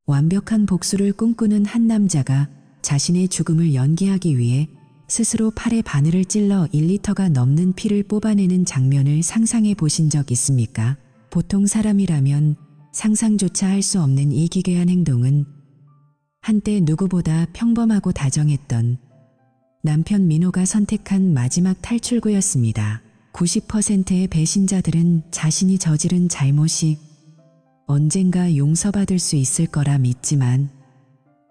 완벽한 복수를 꿈꾸는 한 남자가 자신의 죽음을 연기하기 위해 스스로 팔에 바늘을 찔러 1리터가 넘는 피를 뽑아내는 장면을 상상해 보신 적 있습니까? 보통 사람이라면 상상조차 할 수 없는 이 기괴한 행동은 한때 누구보다 평범하고 다정했던 남편 민호가 선택한 마지막 탈출구였습니다. 90%의 배신자들은 자신이 저지른 잘못이 언젠가 용서받을 수 있을 거라 믿지만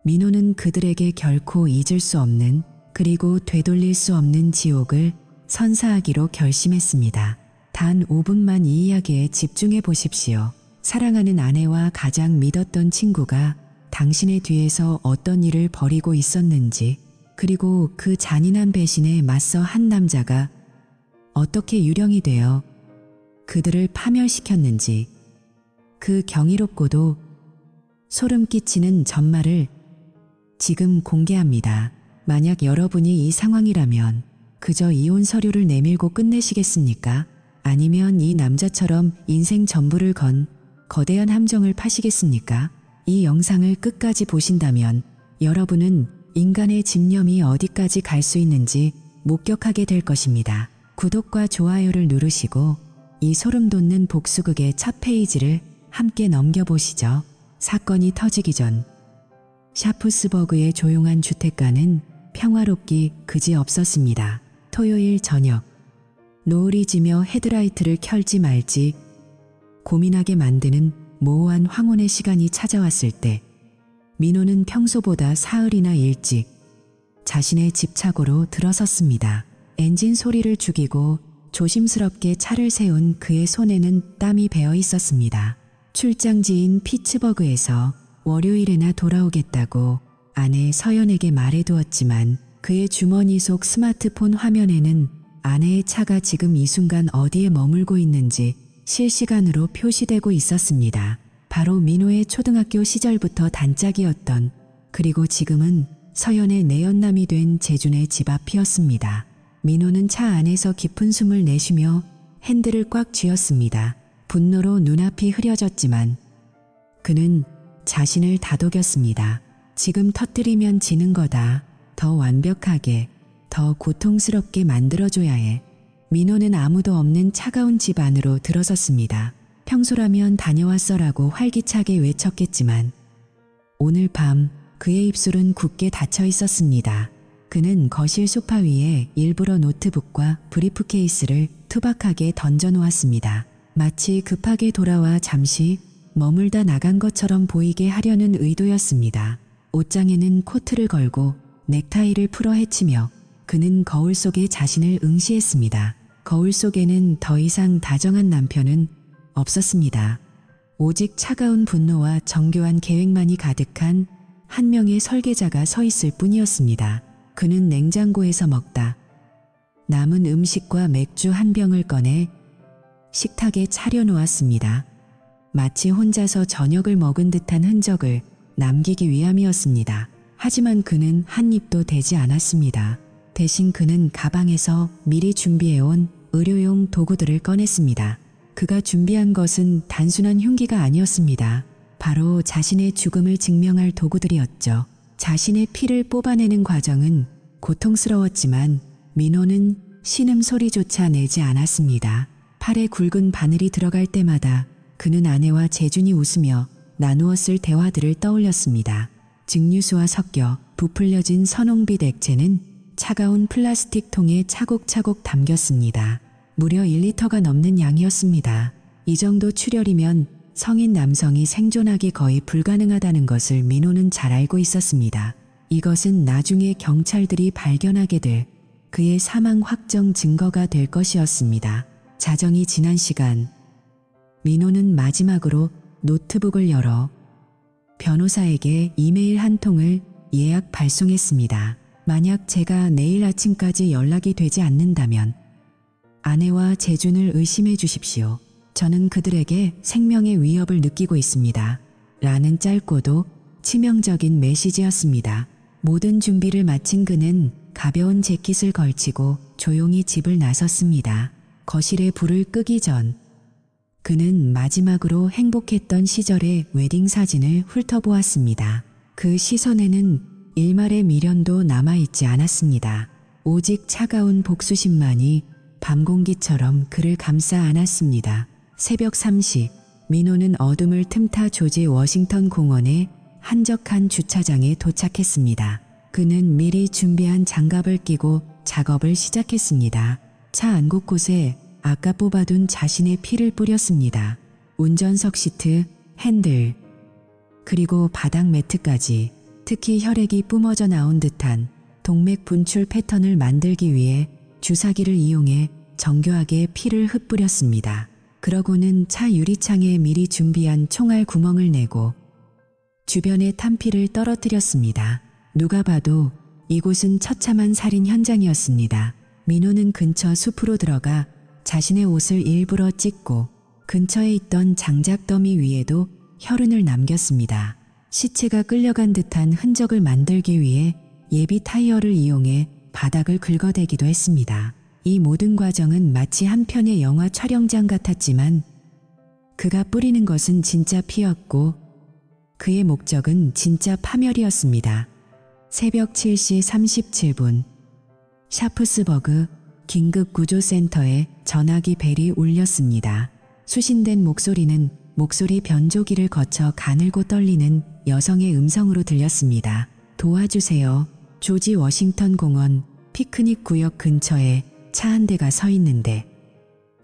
민호는 그들에게 결코 잊을 수 없는 그리고 되돌릴 수 없는 지옥을 선사하기로 결심했습니다. 단 5분만 이 이야기에 집중해 보십시오. 사랑하는 아내와 가장 믿었던 친구가 당신의 뒤에서 어떤 일을 벌이고 있었는지, 그리고 그 잔인한 배신에 맞서 한 남자가 어떻게 유령이 되어 그들을 파멸시켰는지, 그 경이롭고도 소름 끼치는 전말을 지금 공개합니다. 만약 여러분이 이 상황이라면 그저 이혼 서류를 내밀고 끝내시겠습니까? 아니면 이 남자처럼 인생 전부를 건 거대한 함정을 파시겠습니까? 이 영상을 끝까지 보신다면 여러분은 인간의 집념이 어디까지 갈 수 있는지 목격하게 될 것입니다. 구독과 좋아요를 누르시고 이 소름 돋는 복수극의 첫 페이지를 함께 넘겨보시죠. 사건이 터지기 전 샤프스버그의 조용한 주택가는 평화롭기 그지없었습니다. 토요일 저녁, 노을이 지며 헤드라이트를 켤지 말지 고민하게 만드는 모호한 황혼의 시간이 찾아왔을 때 민호는 평소보다 사흘이나 일찍 자신의 집 차고로 들어섰습니다. 엔진 소리를 죽이고 조심스럽게 차를 세운 그의 손에는 땀이 배어 있었습니다. 출장지인 피츠버그에서 월요일에나 돌아오겠다고 아내 서연에게 말해두었지만 그의 주머니 속 스마트폰 화면에는 아내의 차가 지금 이 순간 어디에 머물고 있는지 실시간으로 표시되고 있었습니다. 바로 민호의 초등학교 시절부터 단짝이었던, 그리고 지금은 서연의 내연남이 된 재준의 집 앞이었습니다. 민호는 차 안에서 깊은 숨을 내쉬며 핸들을 꽉 쥐었습니다. 분노로 눈앞이 흐려졌지만 그는 자신을 다독였습니다. 지금 터뜨리면 지는 거다. 더 완벽하게, 더 고통스럽게 만들어줘야 해. 민호는 아무도 없는 차가운 집 안으로 들어섰습니다. 평소라면 다녀왔어라고 활기차게 외쳤겠지만 오늘 밤 그의 입술은 굳게 닫혀 있었습니다. 그는 거실 소파 위에 일부러 노트북과 브리프케이스를 투박하게 던져놓았습니다. 마치 급하게 돌아와 잠시 머물다 나간 것처럼 보이게 하려는 의도였습니다. 옷장에는 코트를 걸고 넥타이를 풀어 헤치며 그는 거울 속에 자신을 응시했습니다. 거울 속에는 더 이상 다정한 남편은 없었습니다. 오직 차가운 분노와 정교한 계획만이 가득한 한 명의 설계자가 서 있을 뿐이었습니다. 그는 냉장고에서 먹다 남은 음식과 맥주 한 병을 꺼내 식탁에 차려놓았습니다. 마치 혼자서 저녁을 먹은 듯한 흔적을 남기기 위함이었습니다. 하지만 그는 한 입도 대지 않았습니다. 대신 그는 가방에서 미리 준비해온 의료용 도구들을 꺼냈습니다. 그가 준비한 것은 단순한 흉기가 아니었습니다. 바로 자신의 죽음을 증명할 도구들이었죠. 자신의 피를 뽑아내는 과정은 고통스러웠지만 민호는 신음소리조차 내지 않았습니다. 팔에 굵은 바늘이 들어갈 때마다 그는 아내와 재준이 웃으며 나누었을 대화들을 떠올렸습니다. 증류수와 섞여 부풀려진 선홍빛 액체는 차가운 플라스틱 통에 차곡차곡 담겼습니다. 무려 1리터가 넘는 양이었습니다. 이 정도 출혈이면 성인 남성이 생존하기 거의 불가능하다는 것을 민호는 잘 알고 있었습니다. 이것은 나중에 경찰들이 발견하게 될 그의 사망 확정 증거가 될 것이었습니다. 자정이 지난 시간, 민호는 마지막으로 노트북을 열어 변호사에게 이메일 한 통을 예약 발송했습니다. 만약 제가 내일 아침까지 연락이 되지 않는다면 아내와 재준을 의심해 주십시오. 저는 그들에게 생명의 위협을 느끼고 있습니다. 라는 짧고도 치명적인 메시지였습니다. 모든 준비를 마친 그는 가벼운 재킷을 걸치고 조용히 집을 나섰습니다. 거실에 불을 끄기 전 그는 마지막으로 행복했던 시절의 웨딩 사진을 훑어보았습니다. 그 시선에는 일말의 미련도 남아있지 않았습니다. 오직 차가운 복수심만이 밤 공기처럼 그를 감싸 안았습니다. 새벽 3시, 민호는 어둠을 틈타 조지 워싱턴 공원의 한적한 주차장에 도착했습니다. 그는 미리 준비한 장갑을 끼고 작업을 시작했습니다. 차 안 곳곳에 아까 뽑아둔 자신의 피를 뿌렸습니다. 운전석 시트, 핸들, 그리고 바닥 매트까지. 특히 혈액이 뿜어져 나온 듯한 동맥 분출 패턴을 만들기 위해 주사기를 이용해 정교하게 피를 흩뿌렸습니다. 그러고는 차 유리창에 미리 준비한 총알 구멍을 내고 주변에 탄피를 떨어뜨렸습니다. 누가 봐도 이곳은 처참한 살인 현장이었습니다. 민호는 근처 숲으로 들어가 자신의 옷을 일부러 찢고 근처에 있던 장작 더미 위에도 혈흔을 남겼습니다. 시체가 끌려간 듯한 흔적을 만들기 위해 예비 타이어를 이용해 바닥을 긁어대기도 했습니다. 이 모든 과정은 마치 한 편의 영화 촬영장 같았지만 그가 뿌리는 것은 진짜 피였고 그의 목적은 진짜 파멸이었습니다. 새벽 7시 37분 샤프스버그 긴급구조센터에 전화기 벨이 울렸습니다. 수신된 목소리는 목소리 변조기를 거쳐 가늘고 떨리는 여성의 음성으로 들렸습니다. 도와주세요. 조지 워싱턴 공원 피크닉 구역 근처에 차 한 대가 서 있는데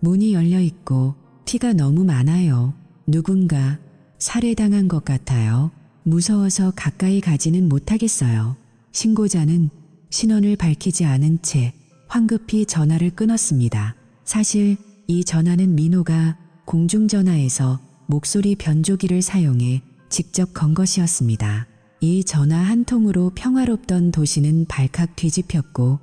문이 열려 있고 피가 너무 많아요. 누군가 살해당한 것 같아요. 무서워서 가까이 가지는 못하겠어요. 신고자는 신원을 밝히지 않은 채 황급히 전화를 끊었습니다. 사실 이 전화는 민호가 공중전화에서 목소리 변조기를 사용해 직접 건 것이었습니다. 이 전화 한 통으로 평화롭던 도시는 발칵 뒤집혔고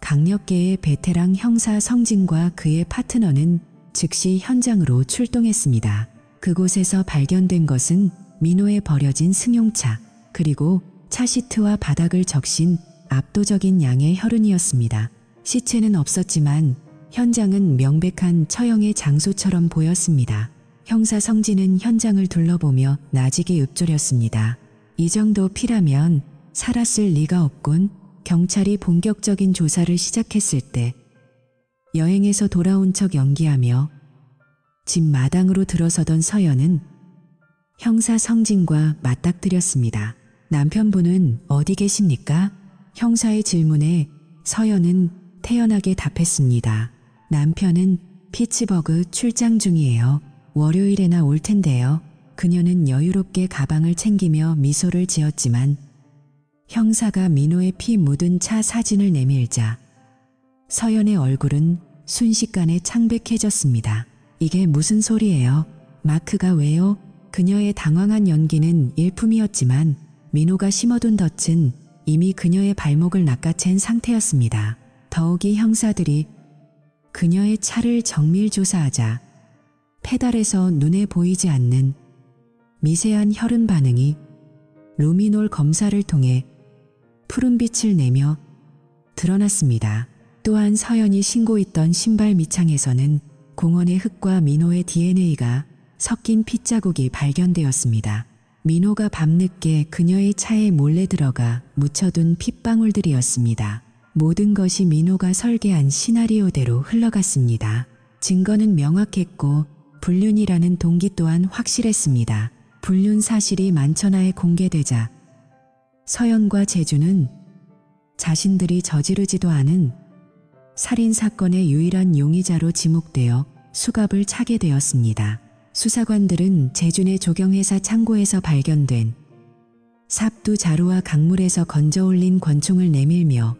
강력계의 베테랑 형사 성진과 그의 파트너는 즉시 현장으로 출동했습니다. 그곳에서 발견된 것은 민호의 버려진 승용차, 그리고 차 시트와 바닥을 적신 압도적인 양의 혈흔이었습니다. 시체는 없었지만 현장은 명백한 처형의 장소처럼 보였습니다. 형사 성진은 현장을 둘러보며 나직에 읊조렸습니다. 이 정도 피라면 살았을 리가 없군. 경찰이 본격적인 조사를 시작했을 때 여행에서 돌아온 척 연기하며 집 마당으로 들어서던 서연은 형사 성진과 맞닥뜨렸습니다. 남편분은 어디 계십니까? 형사의 질문에 서연은 태연하게 답했습니다. 남편은 피츠버그 출장 중이에요. 월요일에나 올 텐데요. 그녀는 여유롭게 가방을 챙기며 미소를 지었지만 형사가 민호의 피 묻은 차 사진을 내밀자 서연의 얼굴은 순식간에 창백해졌습니다. 이게 무슨 소리예요? 마크가 왜요? 그녀의 당황한 연기는 일품이었지만 민호가 심어둔 덫은 이미 그녀의 발목을 낚아챈 상태였습니다. 더욱이 형사들이 그녀의 차를 정밀 조사하자 페달에서 눈에 보이지 않는 미세한 혈흔 반응이 루미놀 검사를 통해 푸른빛을 내며 드러났습니다. 또한 서연이 신고했던 신발 밑창에서는 공원의 흙과 민호의 DNA가 섞인 핏자국이 발견되었습니다. 민호가 밤늦게 그녀의 차에 몰래 들어가 묻혀둔 핏방울들이었습니다. 모든 것이 민호가 설계한 시나리오대로 흘러갔습니다. 증거는 명확했고 불륜이라는 동기 또한 확실했습니다. 불륜 사실이 만천하에 공개되자 서연과 재주는 자신들이 저지르지도 않은 살인사건의 유일한 용의자로 지목되어 수갑을 차게 되었습니다. 수사관들은 재준의 조경회사 창고에서 발견된 삽두 자루와 강물에서 건져 올린 권총을 내밀며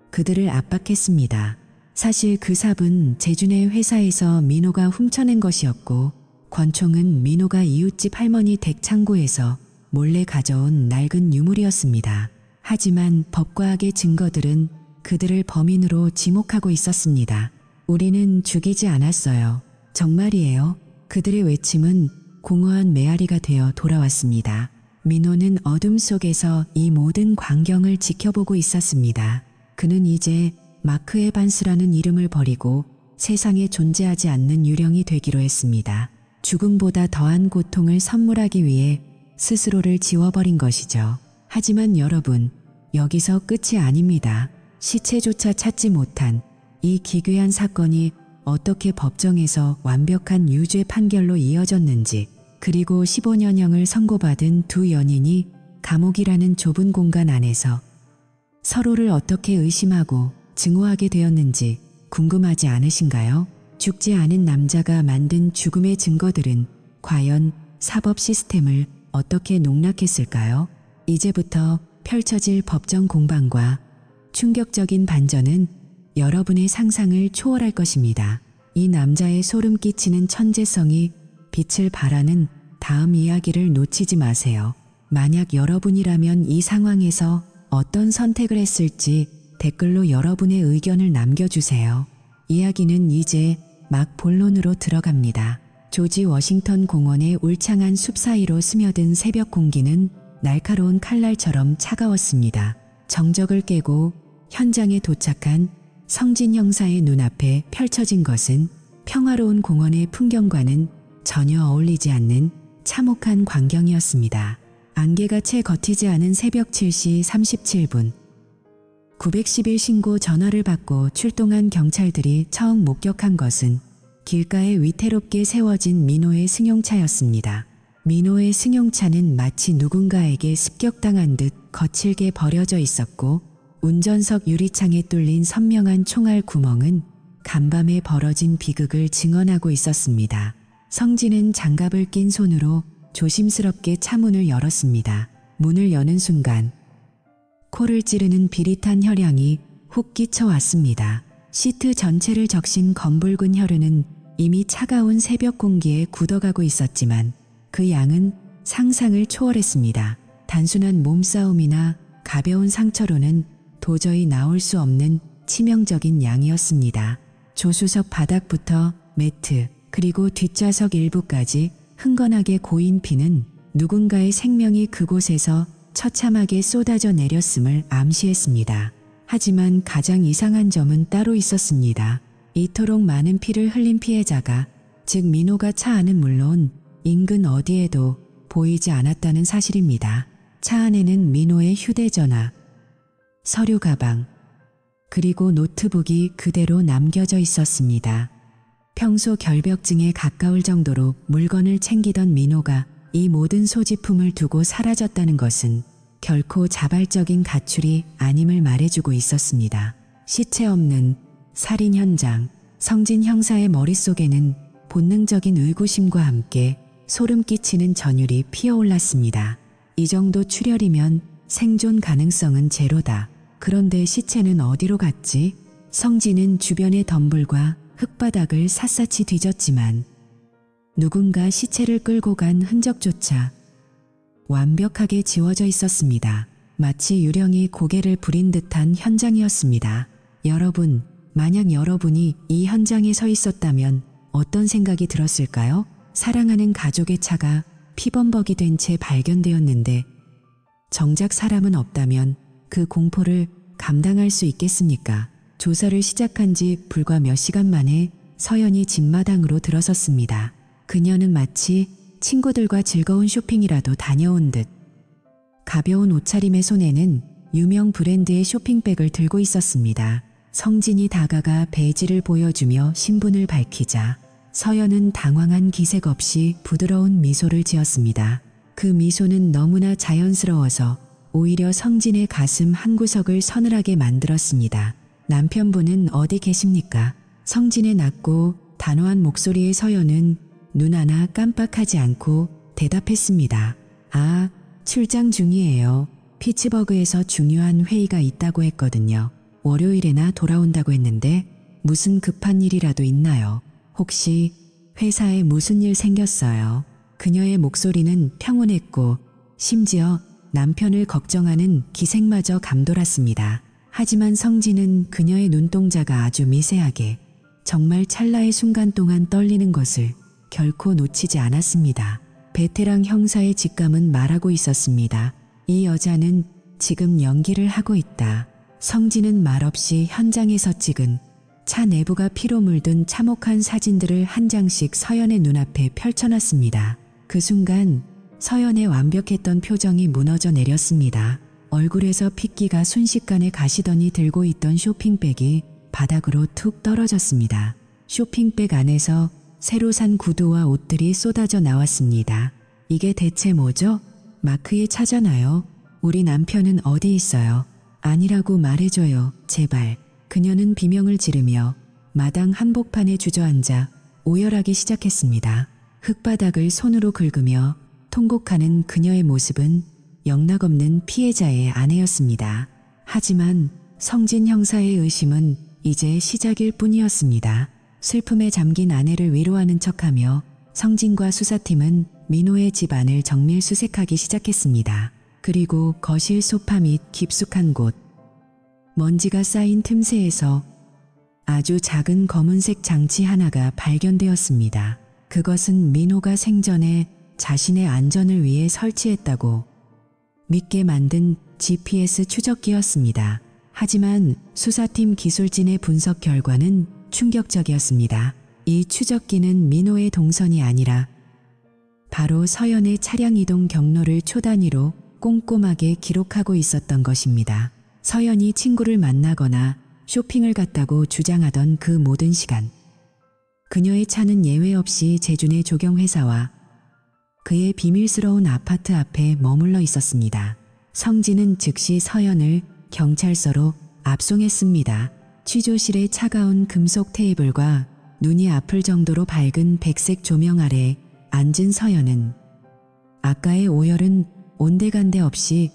그들을 압박했습니다. 사실 그 삽은 재준의 회사에서 민호가 훔쳐낸 것이었고 권총은 민호가 이웃집 할머니 댁 창고에서 몰래 가져온 낡은 유물이었습니다. 하지만 법과학의 증거들은 그들을 범인으로 지목하고 있었습니다. 우리는 죽이지 않았어요. 정말이에요. 그들의 외침은 공허한 메아리가 되어 돌아왔습니다. 민호는 어둠 속에서 이 모든 광경을 지켜보고 있었습니다. 그는 이제 마크 에반스라는 이름을 버리고 세상에 존재하지 않는 유령이 되기로 했습니다. 죽음보다 더한 고통을 선물하기 위해 스스로를 지워버린 것이죠. 하지만 여러분, 여기서 끝이 아닙니다. 시체조차 찾지 못한 이 기괴한 사건이 어떻게 법정에서 완벽한 유죄 판결로 이어졌는지, 그리고 15년형을 선고받은 두 연인이 감옥이라는 좁은 공간 안에서 서로를 어떻게 의심하고 증오하게 되었는지 궁금하지 않으신가요? 죽지 않은 남자가 만든 죽음의 증거들은 과연 사법 시스템을 어떻게 농락했을까요? 이제부터 펼쳐질 법정 공방과 충격적인 반전은 여러분의 상상을 초월할 것입니다. 이 남자의 소름 끼치는 천재성이 빛을 발하는 다음 이야기를 놓치지 마세요. 만약 여러분이라면 이 상황에서 어떤 선택을 했을지 댓글로 여러분의 의견을 남겨주세요. 이야기는 이제 막 본론으로 들어갑니다. 조지 워싱턴 공원의 울창한 숲 사이로 스며든 새벽 공기는 날카로운 칼날처럼 차가웠습니다. 정적을 깨고 현장에 도착한 성진 형사의 눈앞에 펼쳐진 것은 평화로운 공원의 풍경과는 전혀 어울리지 않는 참혹한 광경이었습니다. 안개가 채 걷히지 않은 새벽 7시 37분 911 신고 전화를 받고 출동한 경찰들이 처음 목격한 것은 길가에 위태롭게 세워진 민호의 승용차였습니다. 민호의 승용차는 마치 누군가에게 습격당한 듯 거칠게 버려져 있었고, 운전석 유리창에 뚫린 선명한 총알 구멍은 간밤에 벌어진 비극을 증언하고 있었습니다. 성진은 장갑을 낀 손으로 조심스럽게 차문을 열었습니다. 문을 여는 순간 코를 찌르는 비릿한 혈향이 훅 끼쳐왔습니다. 시트 전체를 적신 검붉은 혈흔은 이미 차가운 새벽 공기에 굳어가고 있었지만 그 양은 상상을 초월했습니다. 단순한 몸싸움이나 가벼운 상처로는 도저히 나올 수 없는 치명적인 양이었습니다. 조수석 바닥부터 매트, 그리고 뒷좌석 일부까지 흥건하게 고인 피는 누군가의 생명이 그곳에서 처참하게 쏟아져 내렸음을 암시했습니다. 하지만 가장 이상한 점은 따로 있었습니다. 이토록 많은 피를 흘린 피해자가, 즉 민호가 차 안은 물론 인근 어디에도 보이지 않았다는 사실입니다. 차 안에는 민호의 휴대전화, 서류 가방, 그리고 노트북이 그대로 남겨져 있었습니다. 평소 결벽증에 가까울 정도로 물건을 챙기던 민호가 이 모든 소지품을 두고 사라졌다는 것은 결코 자발적인 가출이 아님을 말해주고 있었습니다. 시체 없는 살인 현장, 성진 형사의 머릿속에는 본능적인 의구심과 함께 소름 끼치는 전율이 피어올랐습니다. 이 정도 출혈이면 생존 가능성은 제로다. 그런데 시체는 어디로 갔지? 성진은 주변의 덤불과 흙바닥을 샅샅이 뒤졌지만 누군가 시체를 끌고 간 흔적조차 완벽하게 지워져 있었습니다. 마치 유령이 고개를 부린 듯한 현장이었습니다. 여러분, 만약 여러분이 이 현장에 서 있었다면 어떤 생각이 들었을까요? 사랑하는 가족의 차가 피범벅이 된 채 발견되었는데 정작 사람은 없다면 그 공포를 감당할 수 있겠습니까? 조사를 시작한 지 불과 몇 시간 만에 서연이 집마당으로 들어섰습니다. 그녀는 마치 친구들과 즐거운 쇼핑이라도 다녀온 듯 가벼운 옷차림의 손에는 유명 브랜드의 쇼핑백을 들고 있었습니다. 성진이 다가가 배지를 보여주며 신분을 밝히자 서연은 당황한 기색 없이 부드러운 미소를 지었습니다. 그 미소는 너무나 자연스러워서 오히려 성진의 가슴 한구석을 서늘하게 만들었습니다. 남편분은 어디 계십니까? 성진의 낮고 단호한 목소리의 서연은 눈 하나 깜빡하지 않고 대답했습니다. 아, 출장 중이에요. 피츠버그에서 중요한 회의가 있다고 했거든요. 월요일에나 돌아온다고 했는데 무슨 급한 일이라도 있나요? 혹시 회사에 무슨 일 생겼어요? 그녀의 목소리는 평온했고 심지어 남편을 걱정하는 기색마저 감돌았습니다. 하지만 성진은 그녀의 눈동자가 아주 미세하게 정말 찰나의 순간 동안 떨리는 것을 결코 놓치지 않았습니다. 베테랑 형사의 직감은 말하고 있었습니다. 이 여자는 지금 연기를 하고 있다. 성진은 말없이 현장에서 찍은 차 내부가 피로 물든 참혹한 사진들을 한 장씩 서연의 눈앞에 펼쳐놨습니다. 그 순간 서연의 완벽했던 표정이 무너져 내렸습니다. 얼굴에서 핏기가 순식간에 가시더니 들고 있던 쇼핑백이 바닥으로 툭 떨어졌습니다. 쇼핑백 안에서 새로 산 구두와 옷들이 쏟아져 나왔습니다. 이게 대체 뭐죠? 마크의 차잖아요. 우리 남편은 어디 있어요? 아니라고 말해줘요. 제발. 그녀는 비명을 지르며 마당 한복판에 주저앉아 오열하기 시작했습니다. 흙바닥을 손으로 긁으며 통곡하는 그녀의 모습은 영락없는 피해자의 아내였습니다. 하지만 성진 형사의 의심은 이제 시작일 뿐이었습니다. 슬픔에 잠긴 아내를 위로하는 척하며 성진과 수사팀은 민호의 집안을 정밀 수색하기 시작했습니다. 그리고 거실 소파 및 깊숙한 곳, 먼지가 쌓인 틈새에서 아주 작은 검은색 장치 하나가 발견되었습니다. 그것은 민호가 생전에 자신의 안전을 위해 설치했다고 믿게 만든 GPS 추적기였습니다. 하지만 수사팀 기술진의 분석 결과는 충격적이었습니다. 이 추적기는 민호의 동선이 아니라 바로 서연의 차량 이동 경로를 초 단위로 꼼꼼하게 기록하고 있었던 것입니다. 서연이 친구를 만나거나 쇼핑을 갔다고 주장하던 그 모든 시간, 그녀의 차는 예외 없이 재준의 조경회사와 그의 비밀스러운 아파트 앞에 머물러 있었습니다. 성진은 즉시 서연을 경찰서로 압송했습니다. 취조실의 차가운 금속 테이블과 눈이 아플 정도로 밝은 백색 조명 아래 앉은 서연은 아까의 오열은 온데간데 없이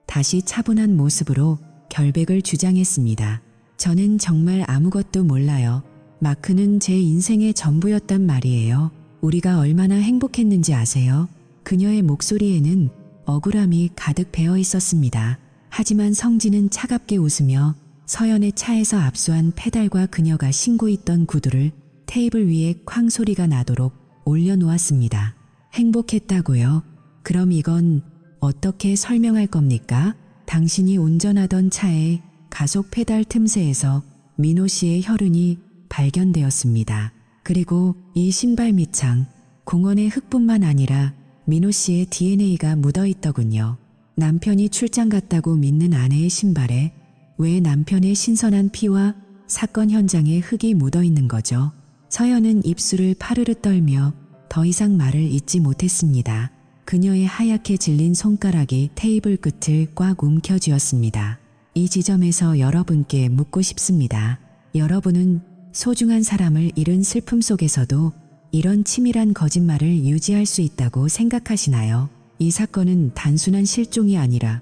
다시 차분한 모습으로 결백을 주장했습니다. 저는 정말 아무것도 몰라요. 마크는 제 인생의 전부였단 말이에요. 우리가 얼마나 행복했는지 아세요? 그녀의 목소리에는 억울함이 가득 배어 있었습니다. 하지만 성진은 차갑게 웃으며 서연의 차에서 압수한 페달과 그녀가 신고 있던 구두를 테이블 위에 쾅 소리가 나도록 올려놓았습니다. 행복했다고요? 그럼 이건 어떻게 설명할 겁니까? 당신이 운전하던 차의 가속 페달 틈새에서 민호 씨의 혈흔이 발견되었습니다. 그리고 이 신발 밑창, 공원의 흙뿐만 아니라 민호 씨의 DNA가 묻어있더군요. 남편이 출장 갔다고 믿는 아내의 신발에 왜 남편의 신선한 피와 사건 현장에 흙이 묻어있는 거죠? 서연은 입술을 파르르 떨며 더 이상 말을 잇지 못했습니다. 그녀의 하얗게 질린 손가락이 테이블 끝을 꽉 움켜쥐었습니다. 이 지점에서 여러분께 묻고 싶습니다. 여러분은 소중한 사람을 잃은 슬픔 속에서도 이런 치밀한 거짓말을 유지할 수 있다고 생각하시나요? 이 사건은 단순한 실종이 아니라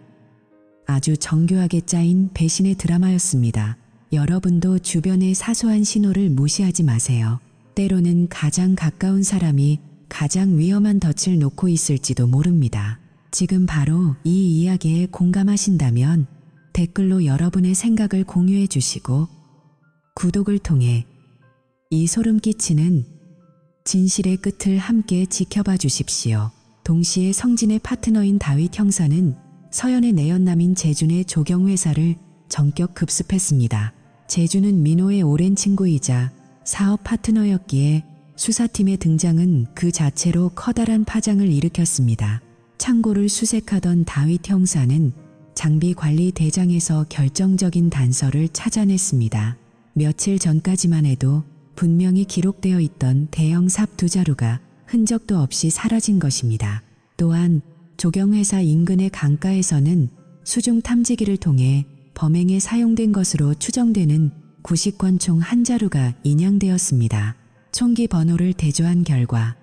아주 정교하게 짜인 배신의 드라마였습니다. 여러분도 주변의 사소한 신호를 무시하지 마세요. 때로는 가장 가까운 사람이 가장 위험한 덫을 놓고 있을지도 모릅니다. 지금 바로 이 이야기에 공감하신다면 댓글로 여러분의 생각을 공유해 주시고 구독을 통해 이 소름 끼치는 진실의 끝을 함께 지켜봐 주십시오. 동시에 성진의 파트너인 다윗 형사는 서연의 내연남인 재준의 조경회사를 전격 급습했습니다. 재준은 민호의 오랜 친구이자 사업 파트너였기에 수사팀의 등장은 그 자체로 커다란 파장을 일으켰습니다. 창고를 수색하던 다윗 형사는 장비 관리 대장에서 결정적인 단서를 찾아냈습니다. 며칠 전까지만 해도 분명히 기록되어 있던 대형 삽 두 자루가 흔적도 없이 사라진 것입니다. 또한 조경회사 인근의 강가에서는 수중 탐지기를 통해 범행에 사용된 것으로 추정되는 구식권 총 한 자루가 인양되었습니다. 총기 번호를 대조한 결과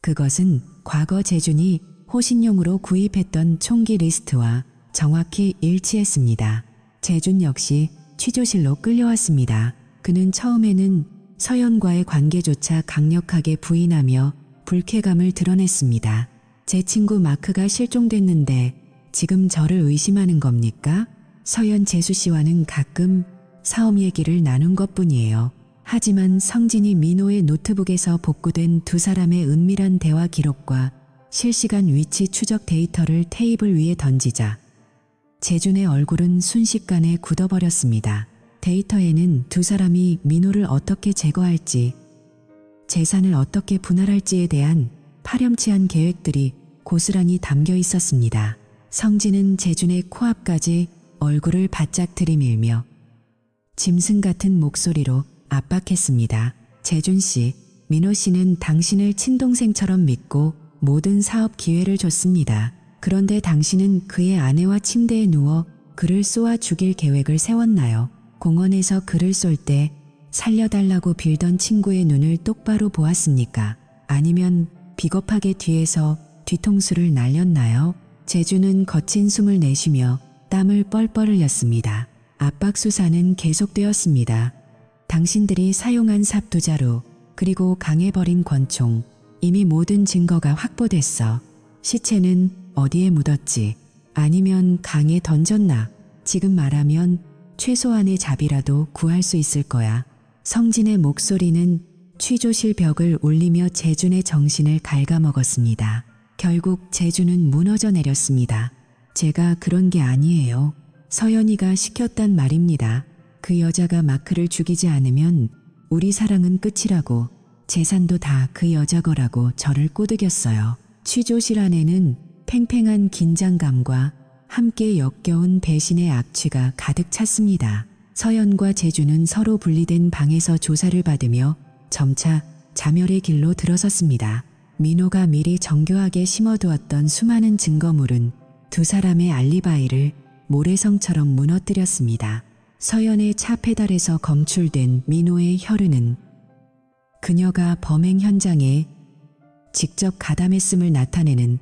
그것은 과거 재준이 호신용으로 구입했던 총기 리스트와 정확히 일치했습니다. 재준 역시 취조실로 끌려왔습니다. 그는 처음에는 서연과의 관계조차 강력하게 부인하며 불쾌감을 드러냈습니다. 제 친구 마크가 실종됐는데 지금 저를 의심하는 겁니까? 서연 재수 씨와는 가끔 사업 얘기를 나눈 것뿐이에요. 하지만 성진이 민호의 노트북에서 복구된 두 사람의 은밀한 대화 기록과 실시간 위치 추적 데이터를 테이블 위에 던지자 재준의 얼굴은 순식간에 굳어버렸습니다. 데이터에는 두 사람이 민호를 어떻게 제거할지, 재산을 어떻게 분할할지에 대한 파렴치한 계획들이 고스란히 담겨 있었습니다. 성진은 재준의 코앞까지 얼굴을 바짝 들이밀며 짐승 같은 목소리로 압박했습니다. 재준 씨, 민호 씨는 당신을 친동생처럼 믿고 모든 사업 기회를 줬습니다. 그런데 당신은 그의 아내와 침대에 누워 그를 쏘아 죽일 계획을 세웠나요? 공원에서 그를 쏠 때 살려달라고 빌던 친구의 눈을 똑바로 보았습니까? 아니면 비겁하게 뒤에서 뒤통수를 날렸나요? 재준은 거친 숨을 내쉬며 땀을 뻘뻘 흘렸습니다. 압박 수사는 계속되었습니다. 당신들이 사용한 삽투자루, 그리고 강해버린 권총, 이미 모든 증거가 확보됐어. 시체는 어디에 묻었지? 아니면 강에 던졌나? 지금 말하면 최소한의 잡이라도 구할 수 있을 거야. 성진의 목소리는 취조실 벽을 울리며 재준의 정신을 갉아먹었습니다. 결국 재준은 무너져 내렸습니다. 제가 그런 게 아니에요. 서연이가 시켰단 말입니다. 그 여자가 마크를 죽이지 않으면 우리 사랑은 끝이라고, 재산도 다 그 여자 거라고 저를 꼬드겼어요. 취조실 안에는 팽팽한 긴장감과 함께 역겨운 배신의 악취가 가득 찼습니다. 서연과 재준은 서로 분리된 방에서 조사를 받으며 점차 자멸의 길로 들어섰습니다. 민호가 미리 정교하게 심어두었던 수많은 증거물은 두 사람의 알리바이를 모래성처럼 무너뜨렸습니다. 서연의 차 페달에서 검출된 민호의 혈흔은 그녀가 범행 현장에 직접 가담했음을 나타내는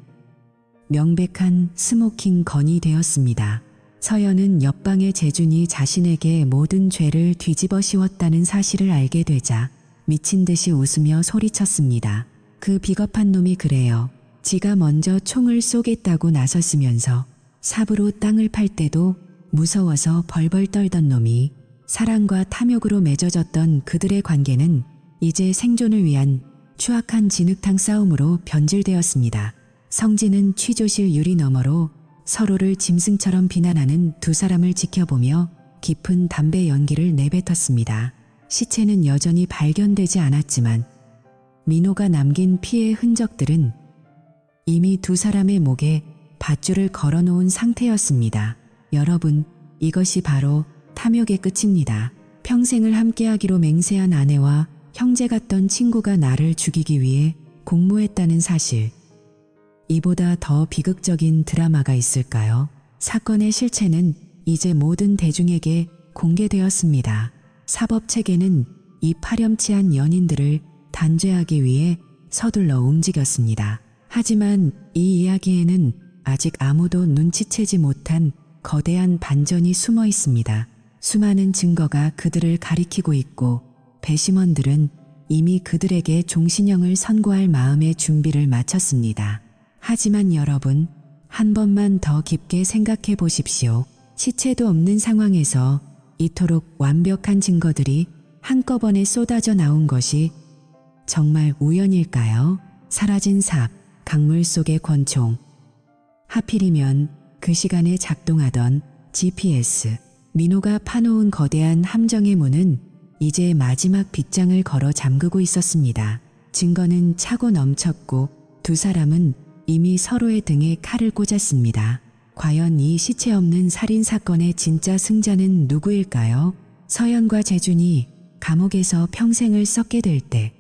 명백한 스모킹 건이 되었습니다. 서연은 옆방의 재준이 자신에게 모든 죄를 뒤집어 씌웠다는 사실을 알게 되자 미친 듯이 웃으며 소리쳤습니다. 그 비겁한 놈이 그래요. 지가 먼저 총을 쏘겠다고 나섰으면서 삽으로 땅을 팔 때도 무서워서 벌벌 떨던 놈이 사랑과 탐욕으로 맺어졌던 그들의 관계는 이제 생존을 위한 추악한 진흙탕 싸움으로 변질되었습니다. 성진은 취조실 유리 너머로 서로를 짐승처럼 비난하는 두 사람을 지켜보며 깊은 담배 연기를 내뱉었습니다. 시체는 여전히 발견되지 않았지만 민호가 남긴 피의 흔적들은 이미 두 사람의 목에 밧줄을 걸어놓은 상태였습니다. 여러분, 이것이 바로 탐욕의 끝입니다. 평생을 함께하기로 맹세한 아내와 형제 같던 친구가 나를 죽이기 위해 공모했다는 사실. 이보다 더 비극적인 드라마가 있을까요? 사건의 실체는 이제 모든 대중에게 공개되었습니다. 사법체계는 이 파렴치한 연인들을 단죄하기 위해 서둘러 움직였습니다. 하지만 이 이야기에는 아직 아무도 눈치채지 못한 거대한 반전이 숨어 있습니다. 수많은 증거가 그들을 가리키고 있고 배심원들은 이미 그들에게 종신형을 선고할 마음의 준비를 마쳤습니다. 하지만 여러분, 한 번만 더 깊게 생각해 보십시오. 시체도 없는 상황에서 이토록 완벽한 증거들이 한꺼번에 쏟아져 나온 것이 정말 우연일까요? 사라진 삽, 강물 속의 권총. 하필이면 그 시간에 작동하던 GPS. 민호가 파놓은 거대한 함정의 문은 이제 마지막 빗장을 걸어 잠그고 있었습니다. 증거는 차고 넘쳤고 두 사람은 이미 서로의 등에 칼을 꽂았습니다. 과연 이 시체 없는 살인사건의 진짜 승자는 누구일까요? 서연과 재준이 감옥에서 평생을 썩게 될 때,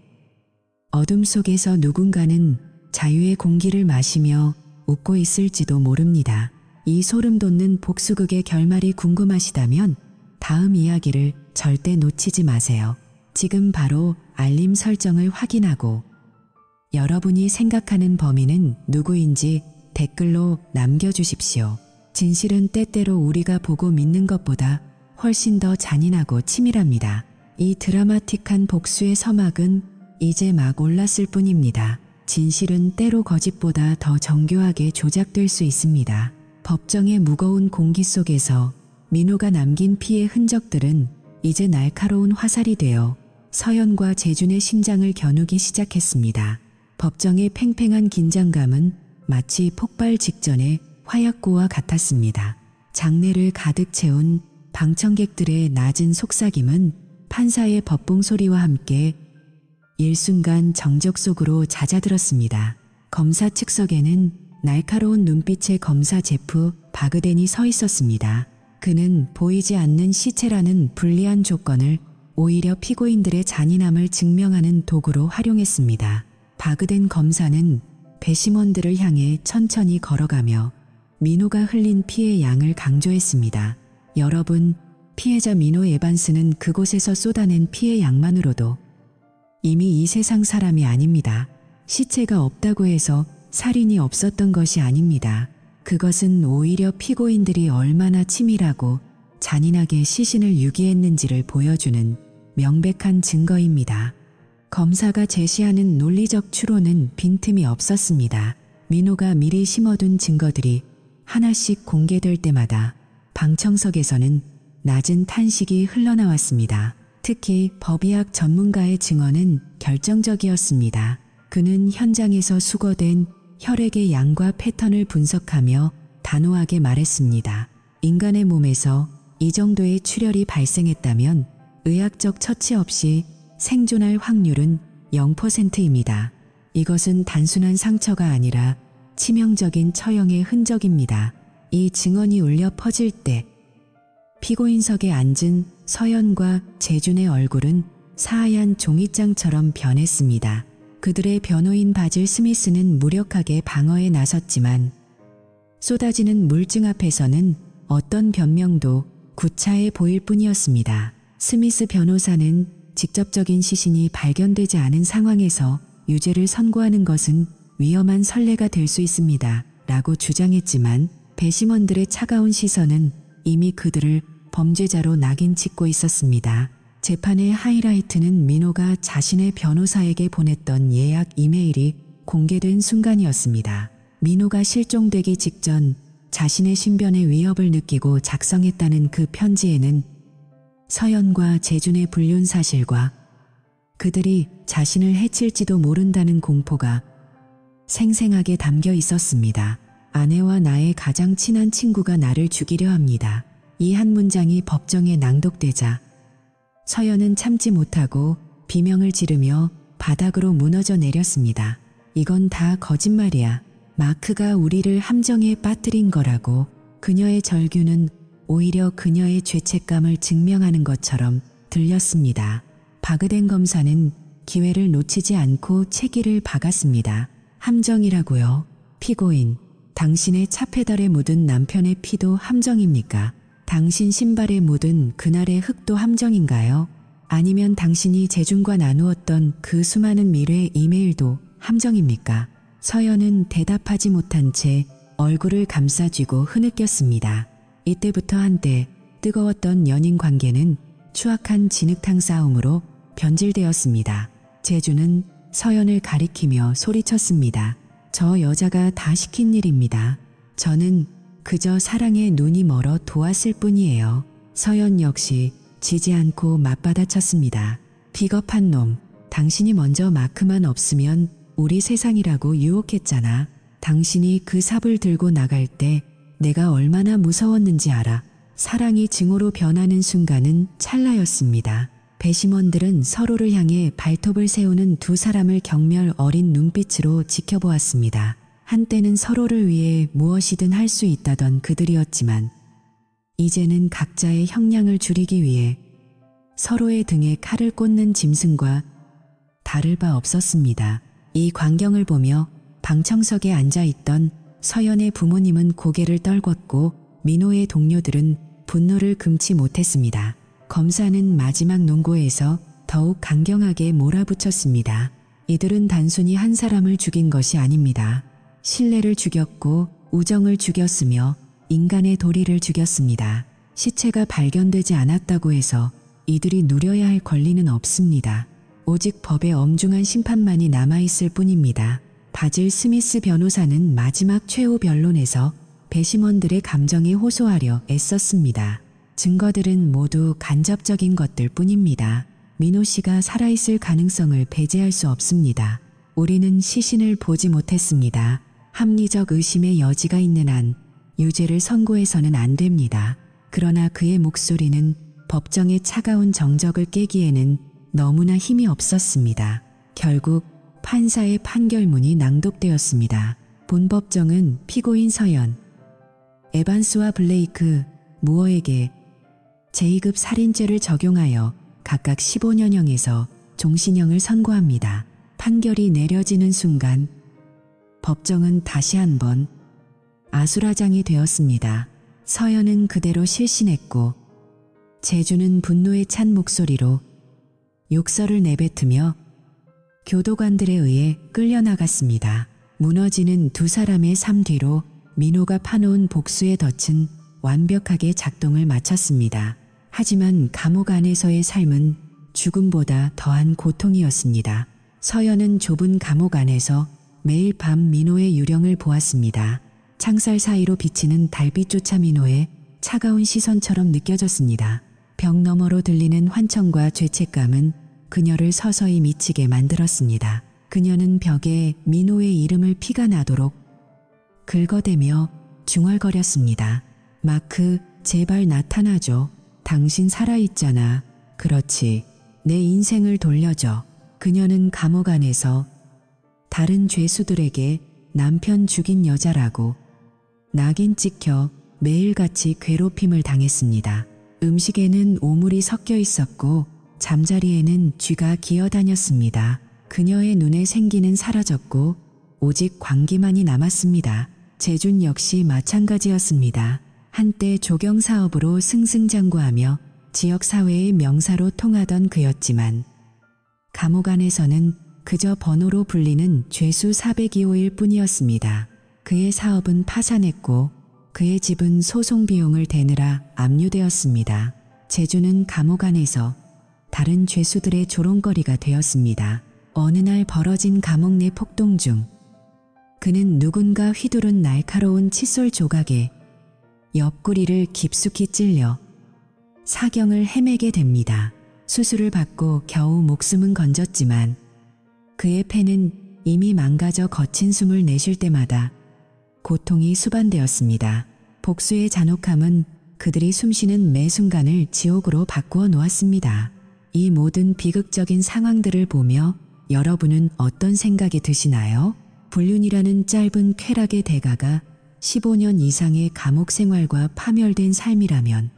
어둠 속에서 누군가는 자유의 공기를 마시며 웃고 있을지도 모릅니다. 이 소름 돋는 복수극의 결말이 궁금하시다면 다음 이야기를 절대 놓치지 마세요. 지금 바로 알림 설정을 확인하고 여러분이 생각하는 범인은 누구인지 댓글로 남겨주십시오. 진실은 때때로 우리가 보고 믿는 것보다 훨씬 더 잔인하고 치밀합니다. 이 드라마틱한 복수의 서막은 이제 막 올랐을 뿐입니다. 진실은 때로 거짓보다 더 정교하게 조작될 수 있습니다. 법정의 무거운 공기 속에서 민호가 남긴 피의 흔적들은 이제 날카로운 화살이 되어 서연과 재준의 심장을 겨누기 시작했습니다. 법정의 팽팽한 긴장감은 마치 폭발 직전의 화약고와 같았습니다. 장내를 가득 채운 방청객들의 낮은 속삭임은 판사의 법봉 소리와 함께 일순간 정적 속으로 잦아들었습니다. 검사 측석에는 날카로운 눈빛의 검사 제프 바그덴이 서 있었습니다. 그는 보이지 않는 시체라는 불리한 조건을 오히려 피고인들의 잔인함을 증명하는 도구로 활용했습니다. 바그덴 검사는 배심원들을 향해 천천히 걸어가며 민호가 흘린 피의 양을 강조했습니다. 여러분, 피해자 민호 에반스는 그곳에서 쏟아낸 피의 양만으로도 이미 이 세상 사람이 아닙니다. 시체가 없다고 해서 살인이 없었던 것이 아닙니다. 그것은 오히려 피고인들이 얼마나 치밀하고 잔인하게 시신을 유기했는지를 보여주는 명백한 증거입니다. 검사가 제시하는 논리적 추론은 빈틈이 없었습니다. 민호가 미리 심어둔 증거들이 하나씩 공개될 때마다 방청석에서는 낮은 탄식이 흘러나왔습니다. 특히 법의학 전문가의 증언은 결정적이었습니다. 그는 현장에서 수거된 혈액의 양과 패턴을 분석하며 단호하게 말했습니다. 인간의 몸에서 이 정도의 출혈이 발생했다면 의학적 처치 없이 생존할 확률은 0%입니다. 이것은 단순한 상처가 아니라 치명적인 처형의 흔적입니다. 이 증언이 울려 퍼질 때 피고인석에 앉은 서연과 재준의 얼굴은 사하얀 종이장처럼 변했습니다. 그들의 변호인 바질 스미스는 무력하게 방어에 나섰지만 쏟아지는 물증 앞에서는 어떤 변명도 구차해 보일 뿐이었습니다. 스미스 변호사는 직접적인 시신이 발견되지 않은 상황에서 유죄를 선고하는 것은 위험한 선례가 될 수 있습니다. 라고 주장했지만 배심원들의 차가운 시선은 이미 그들을 범죄자로 낙인 찍고 있었습니다. 재판의 하이라이트는 민호가 자신의 변호사에게 보냈던 예약 이메일이 공개된 순간이었습니다. 민호가 실종되기 직전 자신의 신변의 위협을 느끼고 작성했다는 그 편지에는 서연과 재준의 불륜 사실과 그들이 자신을 해칠지도 모른다는 공포가 생생하게 담겨 있었습니다. 아내와 나의 가장 친한 친구가 나를 죽이려 합니다. 이 한 문장이 법정에 낭독되자 서연은 참지 못하고 비명을 지르며 바닥으로 무너져 내렸습니다. 이건 다 거짓말이야. 마크가 우리를 함정에 빠뜨린 거라고. 그녀의 절규는 오히려 그녀의 죄책감을 증명하는 것처럼 들렸습니다. 바그덴 검사는 기회를 놓치지 않고 채기를 박았습니다. 함정이라고요? 피고인, 당신의 차 페달에 묻은 남편의 피도 함정입니까? 당신 신발에 묻은 그날의 흙도 함정인가요? 아니면 당신이 재준과 나누었던 그 수많은 미래 이메일도 함정입니까? 서연은 대답하지 못한 채 얼굴을 감싸쥐고 흐느꼈습니다. 이때부터 한때 뜨거웠던 연인 관계는 추악한 진흙탕 싸움으로 변질되었습니다. 재준은 서연을 가리키며 소리쳤습니다. 저 여자가 다 시킨 일입니다. 저는 그저 사랑에 눈이 멀어 도왔을 뿐이에요. 서연 역시 지지 않고 맞받아쳤습니다. 비겁한 놈, 당신이 먼저 마크만 없으면 우리 세상이라고 유혹했잖아. 당신이 그 삽을 들고 나갈 때 내가 얼마나 무서웠는지 알아. 사랑이 증오로 변하는 순간은 찰나였습니다. 배심원들은 서로를 향해 발톱을 세우는 두 사람을 경멸 어린 눈빛으로 지켜보았습니다. 한때는 서로를 위해 무엇이든 할 수 있다던 그들이었지만 이제는 각자의 형량을 줄이기 위해 서로의 등에 칼을 꽂는 짐승과 다를 바 없었습니다. 이 광경을 보며 방청석에 앉아있던 서연의 부모님은 고개를 떨궜고 민호의 동료들은 분노를 금치 못했습니다. 검사는 마지막 논고에서 더욱 강경하게 몰아붙였습니다. 이들은 단순히 한 사람을 죽인 것이 아닙니다. 신뢰를 죽였고 우정을 죽였으며 인간의 도리를 죽였습니다. 시체가 발견되지 않았다고 해서 이들이 누려야 할 권리는 없습니다. 오직 법의 엄중한 심판만이 남아있을 뿐입니다. 바질 스미스 변호사는 마지막 최후 변론에서 배심원들의 감정에 호소하려 애썼습니다. 증거들은 모두 간접적인 것들 뿐입니다. 민호 씨가 살아있을 가능성을 배제할 수 없습니다. 우리는 시신을 보지 못했습니다. 합리적 의심의 여지가 있는 한 유죄를 선고해서는 안 됩니다. 그러나 그의 목소리는 법정의 차가운 정적을 깨기에는 너무나 힘이 없었습니다. 결국 판사의 판결문이 낭독되었습니다. 본법정은 피고인 서연, 에반스와 블레이크, 무어에게 제2급 살인죄를 적용하여 각각 15년형에서 종신형을 선고합니다. 판결이 내려지는 순간 법정은 다시 한번 아수라장이 되었습니다. 서연은 그대로 실신했고 재주는 분노에 찬 목소리로 욕설을 내뱉으며 교도관들에 의해 끌려나갔습니다. 무너지는 두 사람의 삶 뒤로 민호가 파놓은 복수의 덫은 완벽하게 작동을 마쳤습니다. 하지만 감옥 안에서의 삶은 죽음보다 더한 고통이었습니다. 서연은 좁은 감옥 안에서 매일 밤 민호의 유령을 보았습니다. 창살 사이로 비치는 달빛조차 민호의 차가운 시선처럼 느껴졌습니다. 벽 너머로 들리는 환청과 죄책감은 그녀를 서서히 미치게 만들었습니다. 그녀는 벽에 민호의 이름을 피가 나도록 긁어대며 중얼거렸습니다. 마크, 제발 나타나줘. 당신 살아있잖아. 그렇지. 내 인생을 돌려줘. 그녀는 감옥 안에서 다른 죄수들에게 남편 죽인 여자라고 낙인 찍혀 매일같이 괴롭힘을 당했습니다. 음식에는 오물이 섞여 있었고 잠자리에는 쥐가 기어다녔습니다. 그녀의 눈에 생기는 사라졌고 오직 광기만이 남았습니다. 재준 역시 마찬가지였습니다. 한때 조경 사업으로 승승장구하며 지역사회의 명사로 통하던 그였지만 감옥 안에서는 그저 번호로 불리는 죄수 402호일 뿐이었습니다. 그의 사업은 파산했고 그의 집은 소송 비용을 대느라 압류되었습니다. 재주는 감옥 안에서 다른 죄수들의 조롱거리가 되었습니다. 어느 날 벌어진 감옥 내 폭동 중 그는 누군가 휘두른 날카로운 칫솔 조각에 옆구리를 깊숙이 찔려 사경을 헤매게 됩니다. 수술을 받고 겨우 목숨은 건졌지만 그의 폐는 이미 망가져 거친 숨을 내쉴 때마다 고통이 수반되었습니다. 복수의 잔혹함은 그들이 숨쉬는 매 순간을 지옥으로 바꾸어 놓았습니다. 이 모든 비극적인 상황들을 보며 여러분은 어떤 생각이 드시나요? 불륜이라는 짧은 쾌락의 대가가 15년 이상의 감옥 생활과 파멸된 삶이라면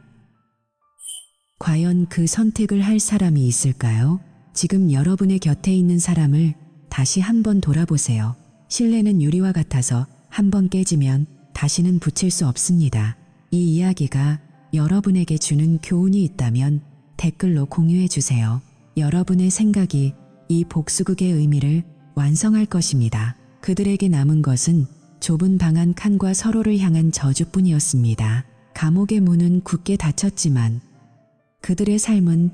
과연 그 선택을 할 사람이 있을까요? 지금 여러분의 곁에 있는 사람을 다시 한번 돌아보세요. 신뢰는 유리와 같아서 한번 깨지면 다시는 붙일 수 없습니다. 이 이야기가 여러분에게 주는 교훈이 있다면 댓글로 공유해 주세요. 여러분의 생각이 이 복수극의 의미를 완성할 것입니다. 그들에게 남은 것은 좁은 방 한 칸과 서로를 향한 저주뿐이었습니다. 감옥의 문은 굳게 닫혔지만 그들의 삶은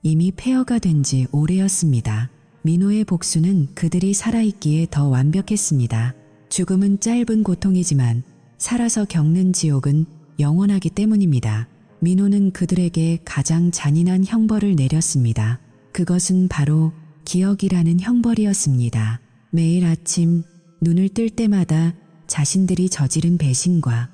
이미 폐허가 된 지 오래였습니다. 민호의 복수는 그들이 살아있기에 더 완벽했습니다. 죽음은 짧은 고통이지만 살아서 겪는 지옥은 영원하기 때문입니다. 민호는 그들에게 가장 잔인한 형벌을 내렸습니다. 그것은 바로 기억이라는 형벌이었습니다. 매일 아침 눈을 뜰 때마다 자신들이 저지른 배신과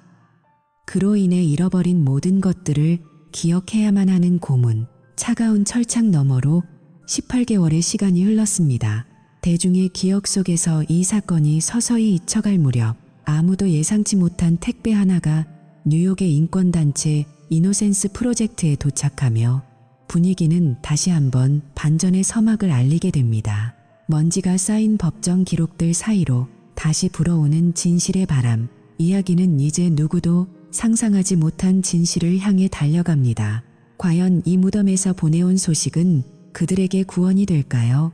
그로 인해 잃어버린 모든 것들을 기억해야만 하는 고문, 차가운 철창 너머로 18개월의 시간이 흘렀습니다. 대중의 기억 속에서 이 사건이 서서히 잊혀갈 무렵 아무도 예상치 못한 택배 하나가 뉴욕의 인권단체 이노센스 프로젝트에 도착하며 분위기는 다시 한번 반전의 서막을 알리게 됩니다. 먼지가 쌓인 법정 기록들 사이로 다시 불어오는 진실의 바람. 이야기는 이제 누구도 상상하지 못한 진실을 향해 달려갑니다. 과연 이 무덤에서 보내온 소식은 그들에게 구원이 될까요?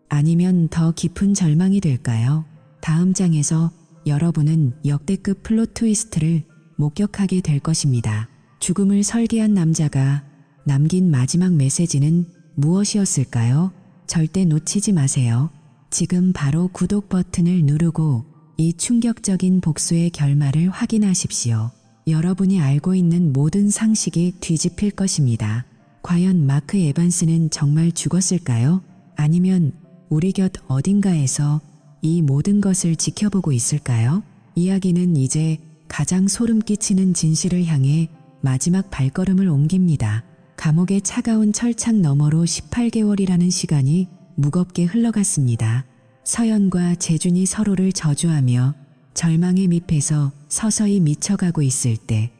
아니면 더 깊은 절망이 될까요? 다음 장에서 여러분은 역대급 플롯 트위스트를 목격하게 될 것입니다. 죽음을 설계한 남자가 남긴 마지막 메시지는 무엇이었을까요? 절대 놓치지 마세요. 지금 바로 구독 버튼을 누르고 이 충격적인 복수의 결말을 확인하십시오. 여러분이 알고 있는 모든 상식이 뒤집힐 것입니다. 과연 마크 에반스는 정말 죽었을까요? 아니면 우리 곁 어딘가에서 이 모든 것을 지켜보고 있을까요? 이야기는 이제 가장 소름 끼치는 진실을 향해 마지막 발걸음을 옮깁니다. 감옥의 차가운 철창 너머로 18개월이라는 시간이 무겁게 흘러갔습니다. 서연과 재준이 서로를 저주하며 절망의 밑에서 서서히 미쳐가고 있을 때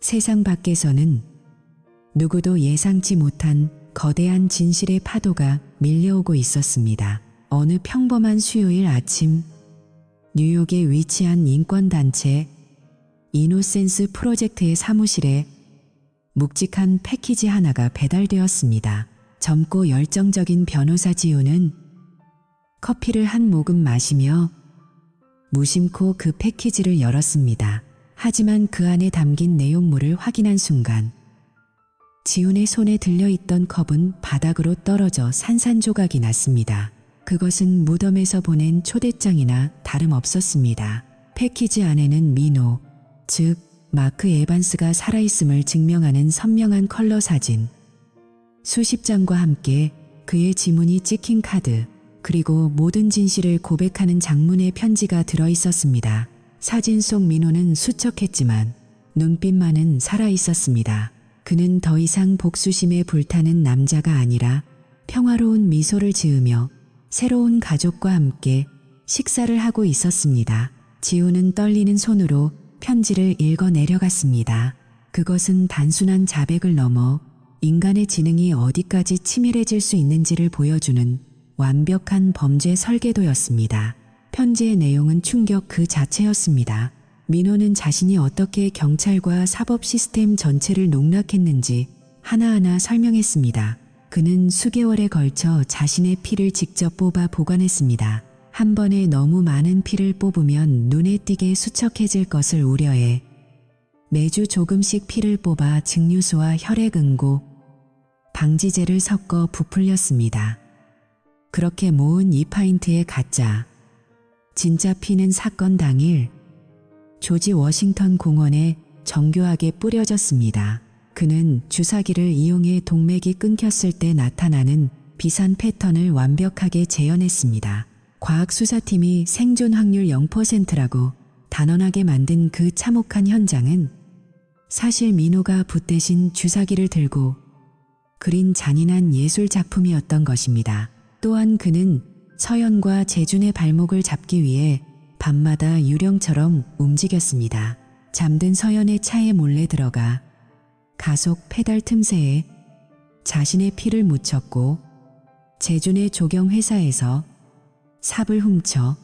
세상 밖에서는 누구도 예상치 못한 거대한 진실의 파도가 밀려오고 있었습니다. 어느 평범한 수요일 아침 뉴욕에 위치한 인권단체 이노센스 프로젝트의 사무실에 묵직한 패키지 하나가 배달되었습니다. 젊고 열정적인 변호사 지우는 커피를 한 모금 마시며 무심코 그 패키지를 열었습니다. 하지만 그 안에 담긴 내용물을 확인한 순간 지훈의 손에 들려있던 컵은 바닥으로 떨어져 산산조각이 났습니다. 그것은 무덤에서 보낸 초대장이나 다름없었습니다. 패키지 안에는 민호, 즉 마크 에반스가 살아있음을 증명하는 선명한 컬러 사진, 수십 장과 함께 그의 지문이 찍힌 카드, 그리고 모든 진실을 고백하는 장문의 편지가 들어있었습니다. 사진 속 민호는 수척했지만 눈빛만은 살아있었습니다. 그는 더 이상 복수심에 불타는 남자가 아니라 평화로운 미소를 지으며 새로운 가족과 함께 식사를 하고 있었습니다. 지우는 떨리는 손으로 편지를 읽어 내려갔습니다. 그것은 단순한 자백을 넘어 인간의 지능이 어디까지 치밀해질 수 있는지를 보여주는 완벽한 범죄 설계도였습니다. 편지의 내용은 충격 그 자체였습니다. 민호는 자신이 어떻게 경찰과 사법 시스템 전체를 농락했는지 하나하나 설명했습니다. 그는 수개월에 걸쳐 자신의 피를 직접 뽑아 보관했습니다. 한 번에 너무 많은 피를 뽑으면 눈에 띄게 수척해질 것을 우려해 매주 조금씩 피를 뽑아 증류수와 혈액응고, 방지제를 섞어 부풀렸습니다. 그렇게 모은 2파인트의 가짜, 진짜 피는 사건 당일 조지 워싱턴 공원에 정교하게 뿌려졌습니다. 그는 주사기를 이용해 동맥이 끊겼을 때 나타나는 비산 패턴을 완벽하게 재현했습니다. 과학수사팀이 생존 확률 0%라고 단언하게 만든 그 참혹한 현장은 사실 민호가 붓대신 주사기를 들고 그린 잔인한 예술 작품이었던 것입니다. 또한 그는 서연과 재준의 발목을 잡기 위해 밤마다 유령처럼 움직였습니다. 잠든 서연의 차에 몰래 들어가 가속 페달 틈새에 자신의 피를 묻혔고 재준의 조경 회사에서 삽을 훔쳐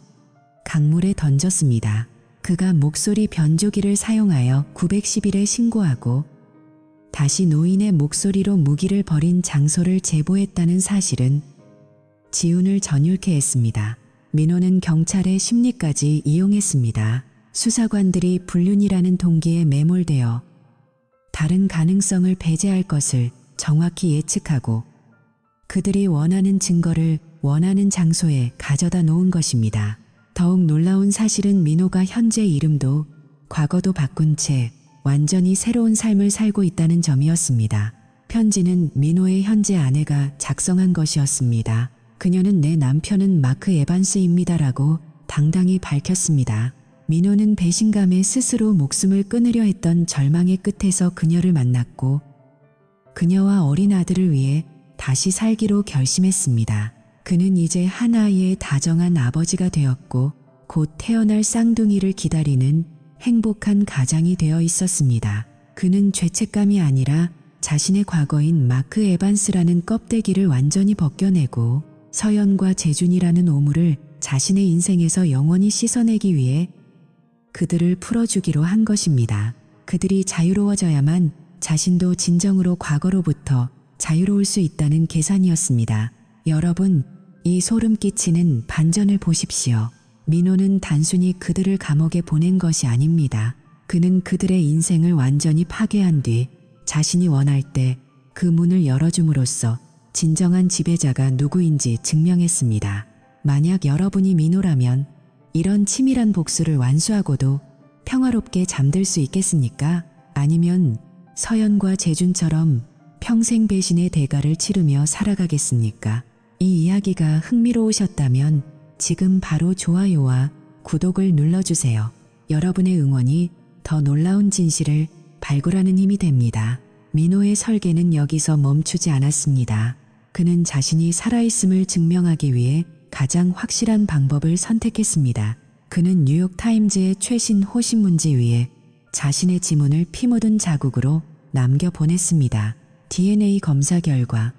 강물에 던졌습니다. 그가 목소리 변조기를 사용하여 911에 신고하고 다시 노인의 목소리로 무기를 버린 장소를 제보했다는 사실은 지훈을 전율케 했습니다. 민호는 경찰의 심리까지 이용했습니다. 수사관들이 불륜이라는 동기에 매몰되어 다른 가능성을 배제할 것을 정확히 예측하고 그들이 원하는 증거를 원하는 장소에 가져다 놓은 것입니다. 더욱 놀라운 사실은 민호가 현재 이름도 과거도 바꾼 채 완전히 새로운 삶을 살고 있다는 점이었습니다. 편지는 민호의 현재 아내가 작성한 것이었습니다. 그녀는 내 남편은 마크 에반스입니다라고 당당히 밝혔습니다. 민호는 배신감에 스스로 목숨을 끊으려 했던 절망의 끝에서 그녀를 만났고 그녀와 어린 아들을 위해 다시 살기로 결심했습니다. 그는 이제 한 아이의 다정한 아버지가 되었고 곧 태어날 쌍둥이를 기다리는 행복한 가장이 되어 있었습니다. 그는 죄책감이 아니라 자신의 과거인 마크 에반스라는 껍데기를 완전히 벗겨내고 서연과 재준이라는 오물을 자신의 인생에서 영원히 씻어내기 위해 그들을 풀어주기로 한 것입니다. 그들이 자유로워져야만 자신도 진정으로 과거로부터 자유로울 수 있다는 계산이었습니다. 여러분, 이 소름 끼치는 반전을 보십시오. 민호는 단순히 그들을 감옥에 보낸 것이 아닙니다. 그는 그들의 인생을 완전히 파괴한 뒤 자신이 원할 때 그 문을 열어줌으로써 진정한 지배자가 누구인지 증명했습니다. 만약 여러분이 민호라면 이런 치밀한 복수를 완수하고도 평화롭게 잠들 수 있겠습니까? 아니면 서연과 재준처럼 평생 배신의 대가를 치르며 살아가겠습니까? 이 이야기가 흥미로우셨다면 지금 바로 좋아요와 구독을 눌러주세요. 여러분의 응원이 더 놀라운 진실을 발굴하는 힘이 됩니다. 민호의 설계는 여기서 멈추지 않았습니다. 그는 자신이 살아있음을 증명하기 위해 가장 확실한 방법을 선택했습니다. 그는 뉴욕타임즈의 최신 호신문지 위에 자신의 지문을 피 묻은 자국으로 남겨보냈습니다. DNA 검사 결과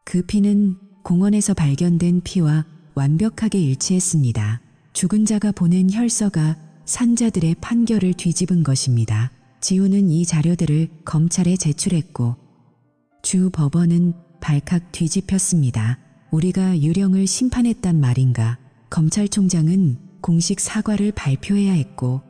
그 피는 공원에서 발견된 피와 완벽하게 일치했습니다. 죽은 자가 보낸 혈서가 산자들의 판결을 뒤집은 것입니다. 지우는 이 자료들을 검찰에 제출했고 주 법원은 발칵 뒤집혔습니다. 우리가 유령을 심판했단 말인가? 검찰총장은 공식 사과를 발표해야 했고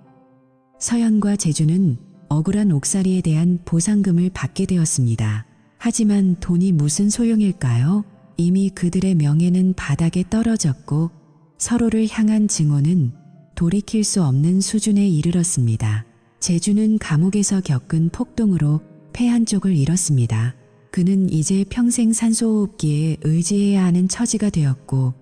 서연과 재주는 억울한 옥살이에 대한 보상금을 받게 되었습니다. 하지만 돈이 무슨 소용일까요? 이미 그들의 명예는 바닥에 떨어졌고 서로를 향한 증오는 돌이킬 수 없는 수준에 이르렀습니다. 재주는 감옥에서 겪은 폭동으로 폐 한쪽을 잃었습니다. 그는 이제 평생 산소호흡기에 의지해야 하는 처지가 되었고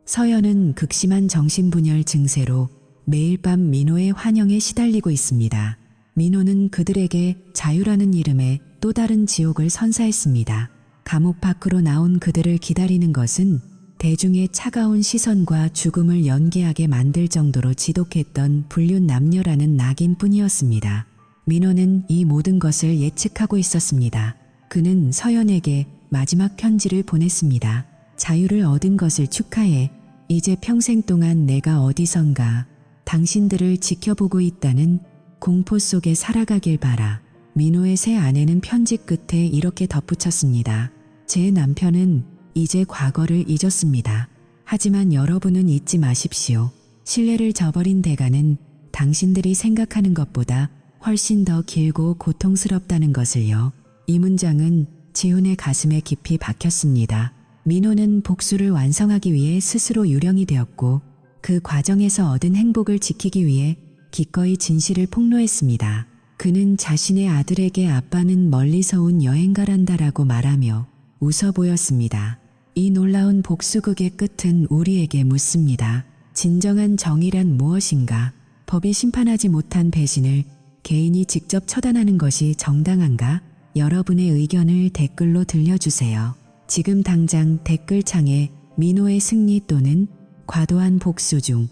서연은 극심한 정신분열 증세로 매일 밤 민호의 환영에 시달리고 있습니다. 민호는 그들에게 자유라는 이름의 또 다른 지옥을 선사했습니다. 감옥 밖으로 나온 그들을 기다리는 것은 대중의 차가운 시선과 죽음을 연기하게 만들 정도로 지독했던 불륜 남녀라는 낙인뿐이었습니다. 민호는 이 모든 것을 예측하고 있었습니다. 그는 서연에게 마지막 편지를 보냈습니다. 자유를 얻은 것을 축하해. 이제 평생 동안 내가 어디선가 당신들을 지켜보고 있다는 공포 속에 살아가길 바라. 민호의 새 아내는 편지 끝에 이렇게 덧붙였습니다. 제 남편은 이제 과거를 잊었습니다. 하지만 여러분은 잊지 마십시오. 신뢰를 저버린 대가는 당신들이 생각하는 것보다 훨씬 더 길고 고통스럽다는 것을요. 이 문장은 지훈의 가슴에 깊이 박혔습니다. 민호는 복수를 완성하기 위해 스스로 유령이 되었고 그 과정에서 얻은 행복을 지키기 위해 기꺼이 진실을 폭로했습니다. 그는 자신의 아들에게 아빠는 멀리서 온 여행가란다라고 말하며 웃어 보였습니다. 이 놀라운 복수극의 끝은 우리에게 묻습니다. 진정한 정의란 무엇인가? 법이 심판하지 못한 배신을 개인이 직접 처단하는 것이 정당한가? 여러분의 의견을 댓글로 들려주세요. 지금 당장 댓글창에 민호의 승리 또는 과도한 복수 중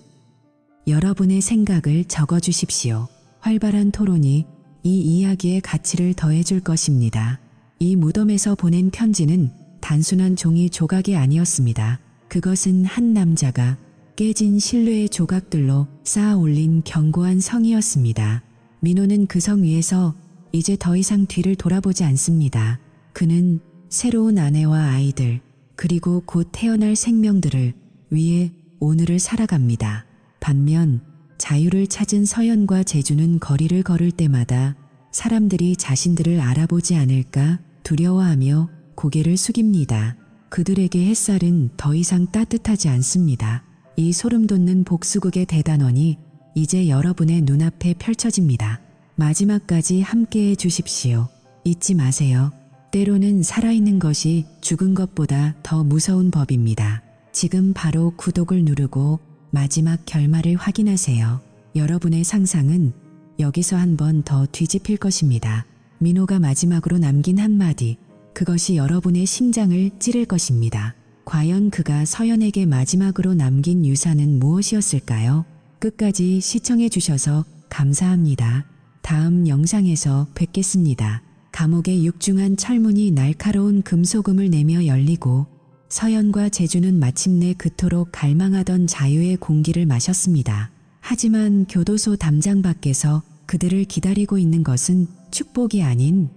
여러분의 생각을 적어주십시오. 활발한 토론이 이 이야기의 가치를 더해줄 것입니다. 이 무덤에서 보낸 편지는 단순한 종이 조각이 아니었습니다. 그것은 한 남자가 깨진 신뢰의 조각들로 쌓아 올린 견고한 성이었습니다. 민호는 그 성 위에서 이제 더 이상 뒤를 돌아보지 않습니다. 그는 새로운 아내와 아이들, 그리고 곧 태어날 생명들을 위해 오늘을 살아갑니다. 반면 자유를 찾은 서연과 재주는 거리를 걸을 때마다 사람들이 자신들을 알아보지 않을까 두려워하며 고개를 숙입니다. 그들에게 햇살은 더 이상 따뜻하지 않습니다. 이 소름돋는 복수극의 대단원이 이제 여러분의 눈앞에 펼쳐집니다. 마지막까지 함께해 주십시오. 잊지 마세요. 때로는 살아있는 것이 죽은 것보다 더 무서운 법입니다. 지금 바로 구독을 누르고 마지막 결말을 확인하세요. 여러분의 상상은 여기서 한 번 더 뒤집힐 것입니다. 민호가 마지막으로 남긴 한마디, 그것이 여러분의 심장을 찌를 것입니다. 과연 그가 서연에게 마지막으로 남긴 유산은 무엇이었을까요? 끝까지 시청해 주셔서 감사합니다. 다음 영상에서 뵙겠습니다. 감옥의 육중한 철문이 날카로운 금소금을 내며 열리고 서연과 재주는 마침내 그토록 갈망하던 자유의 공기를 마셨습니다. 하지만 교도소 담장 밖에서 그들을 기다리고 있는 것은 축복이 아닌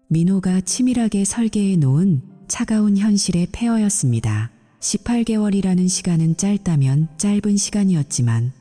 민호가 치밀하게 설계해 놓은 차가운 현실의 폐허였습니다. 18개월이라는 시간은 짧다면 짧은 시간이었지만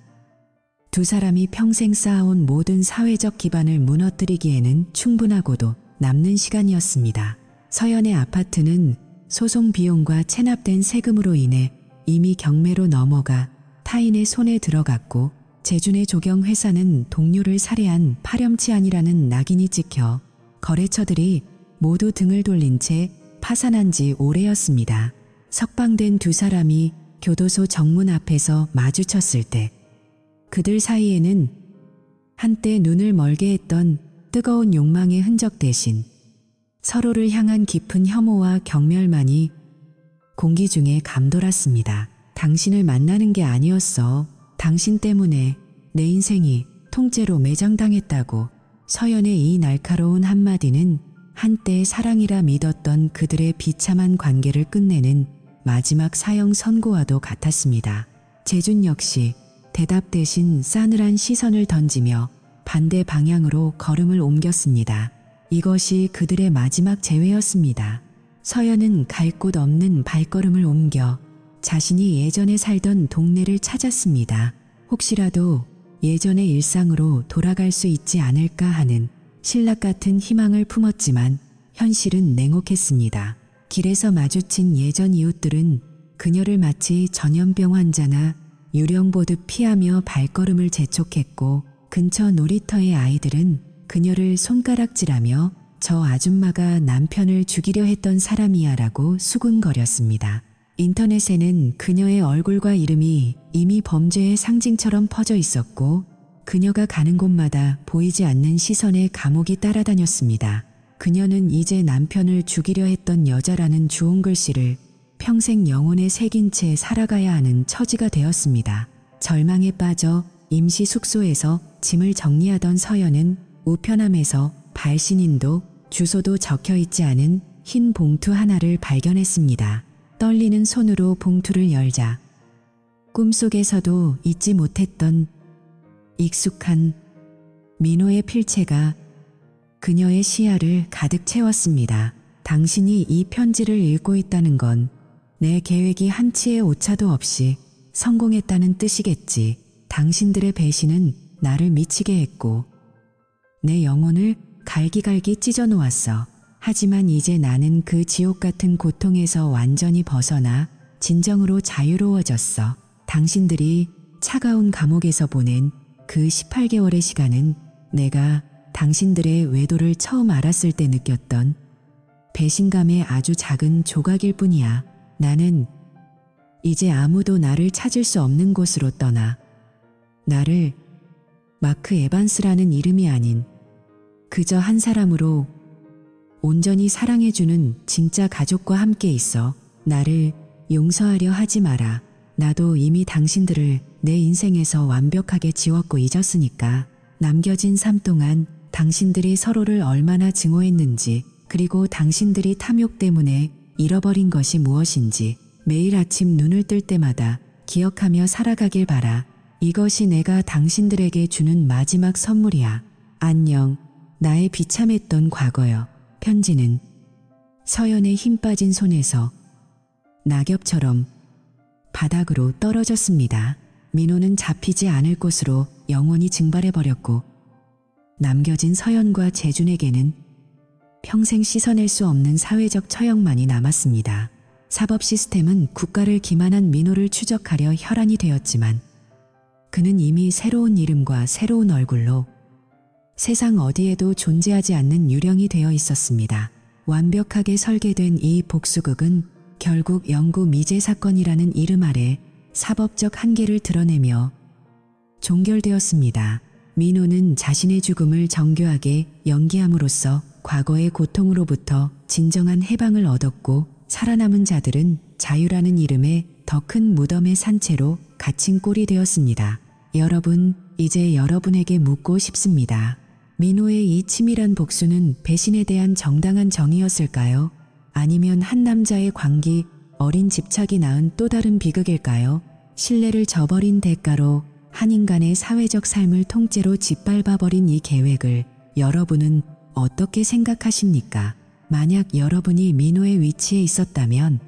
두 사람이 평생 쌓아온 모든 사회적 기반을 무너뜨리기에는 충분하고도 남는 시간이었습니다. 서연의 아파트는 소송 비용과 체납된 세금으로 인해 이미 경매로 넘어가 타인의 손에 들어갔고 재준의 조경 회사는 동료를 살해한 파렴치한이라는 낙인이 찍혀 거래처들이 모두 등을 돌린 채 파산한 지 오래였습니다. 석방된 두 사람이 교도소 정문 앞에서 마주쳤을 때 그들 사이에는 한때 눈을 멀게 했던 뜨거운 욕망의 흔적 대신 서로를 향한 깊은 혐오와 경멸만이 공기 중에 감돌았습니다. 당신을 만나는 게 아니었어. 당신 때문에 내 인생이 통째로 매장당했다고. 서연의 이 날카로운 한마디는 한때 사랑이라 믿었던 그들의 비참한 관계를 끝내는 마지막 사형 선고와도 같았습니다. 재준 역시 대답 대신 싸늘한 시선을 던지며 반대 방향으로 걸음을 옮겼습니다. 이것이 그들의 마지막 재회였습니다. 서연은 갈 곳 없는 발걸음을 옮겨 자신이 예전에 살던 동네를 찾았습니다. 혹시라도 예전의 일상으로 돌아갈 수 있지 않을까 하는 신락 같은 희망을 품었지만 현실은 냉혹했습니다. 길에서 마주친 예전 이웃들은 그녀를 마치 전염병 환자나 유령 보듯 피하며 발걸음을 재촉했고, 근처 놀이터의 아이들은 그녀를 손가락질하며 저 아줌마가 남편을 죽이려 했던 사람이야 라고 수군거렸습니다. 인터넷에는 그녀의 얼굴과 이름이 이미 범죄의 상징처럼 퍼져 있었고, 그녀가 가는 곳마다 보이지 않는 시선의 감옥이 따라다녔습니다. 그녀는 이제 남편을 죽이려 했던 여자라는 주홍 글씨를 평생 영혼에 새긴 채 살아가야 하는 처지가 되었습니다. 절망에 빠져 임시 숙소에서 짐을 정리하던 서연은 우편함에서 발신인도 주소도 적혀 있지 않은 흰 봉투 하나를 발견했습니다. 떨리는 손으로 봉투를 열자 꿈속에서도 잊지 못했던 익숙한 민호의 필체가 그녀의 시야를 가득 채웠습니다. 당신이 이 편지를 읽고 있다는 건 내 계획이 한치의 오차도 없이 성공했다는 뜻이겠지. 당신들의 배신은 나를 미치게 했고 내 영혼을 갈기갈기 찢어 놓았어. 하지만 이제 나는 그 지옥 같은 고통에서 완전히 벗어나 진정으로 자유로워졌어. 당신들이 차가운 감옥에서 보낸 그 18개월의 시간은 내가 당신들의 외도를 처음 알았을 때 느꼈던 배신감의 아주 작은 조각일 뿐이야. 나는 이제 아무도 나를 찾을 수 없는 곳으로 떠나 나를 마크 에반스라는 이름이 아닌 그저 한 사람으로 온전히 사랑해주는 진짜 가족과 함께 있어. 나를 용서하려 하지 마라. 나도 이미 당신들을 내 인생에서 완벽하게 지웠고 잊었으니까. 남겨진 삶 동안 당신들이 서로를 얼마나 증오했는지, 그리고 당신들이 탐욕 때문에 잃어버린 것이 무엇인지 매일 아침 눈을 뜰 때마다 기억하며 살아가길 바라. 이것이 내가 당신들에게 주는 마지막 선물이야. 안녕. 나의 비참했던 과거여. 편지는 서연의 힘 빠진 손에서 낙엽처럼 바닥으로 떨어졌습니다. 민호는 잡히지 않을 곳으로 영원히 증발해버렸고, 남겨진 서연과 재준에게는 평생 씻어낼 수 없는 사회적 처형만이 남았습니다. 사법 시스템은 국가를 기만한 민호를 추적하려 혈안이 되었지만 그는 이미 새로운 이름과 새로운 얼굴로 세상 어디에도 존재하지 않는 유령이 되어 있었습니다. 완벽하게 설계된 이 복수극은 결국 영구 미제 사건이라는 이름 아래 사법적 한계를 드러내며 종결되었습니다. 민호는 자신의 죽음을 정교하게 연기함으로써 과거의 고통으로부터 진정한 해방을 얻었고, 살아남은 자들은 자유라는 이름의 더 큰 무덤의 산채로 갇힌 꼴이 되었습니다. 여러분, 이제 여러분에게 묻고 싶습니다. 민호의 이 치밀한 복수는 배신에 대한 정당한 정의였을까요? 아니면 한 남자의 광기, 어린 집착이 낳은 또 다른 비극일까요? 신뢰를 저버린 대가로 한 인간의 사회적 삶을 통째로 짓밟아버린 이 계획을 여러분은 어떻게 생각하십니까? 만약 여러분이 민호의 위치에 있었다면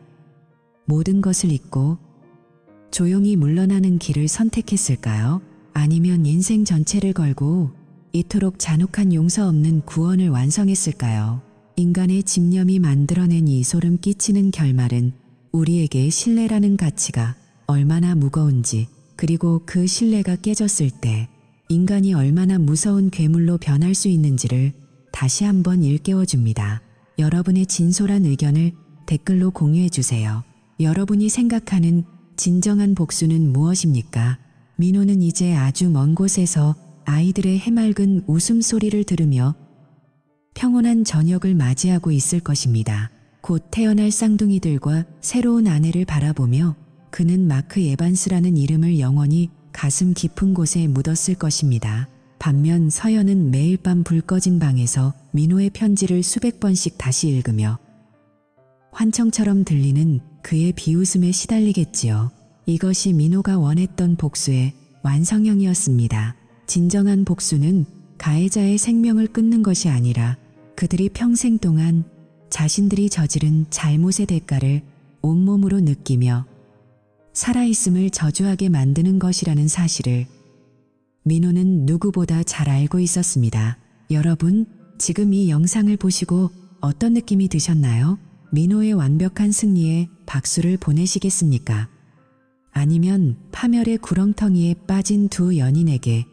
모든 것을 잊고 조용히 물러나는 길을 선택했을까요? 아니면 인생 전체를 걸고 이토록 잔혹한 용서 없는 구원을 완성했을까요? 인간의 집념이 만들어낸 이 소름 끼치는 결말은 우리에게 신뢰라는 가치가 얼마나 무거운지, 그리고 그 신뢰가 깨졌을 때 인간이 얼마나 무서운 괴물로 변할 수 있는지를 다시 한번 일깨워줍니다. 여러분의 진솔한 의견을 댓글로 공유해주세요. 여러분이 생각하는 진정한 복수는 무엇입니까? 민호는 이제 아주 먼 곳에서 아이들의 해맑은 웃음소리를 들으며 평온한 저녁을 맞이하고 있을 것입니다. 곧 태어날 쌍둥이들과 새로운 아내를 바라보며 그는 마크 에반스라는 이름을 영원히 가슴 깊은 곳에 묻었을 것입니다. 반면 서연은 매일 밤 불 꺼진 방에서 민호의 편지를 수백 번씩 다시 읽으며 환청처럼 들리는 그의 비웃음에 시달리겠지요. 이것이 민호가 원했던 복수의 완성형이었습니다. 진정한 복수는 가해자의 생명을 끊는 것이 아니라 그들이 평생 동안 자신들이 저지른 잘못의 대가를 온몸으로 느끼며 살아있음을 저주하게 만드는 것이라는 사실을 민호는 누구보다 잘 알고 있었습니다. 여러분, 지금 이 영상을 보시고 어떤 느낌이 드셨나요? 민호의 완벽한 승리에 박수를 보내시겠습니까? 아니면 파멸의 구렁텅이에 빠진 두 연인에게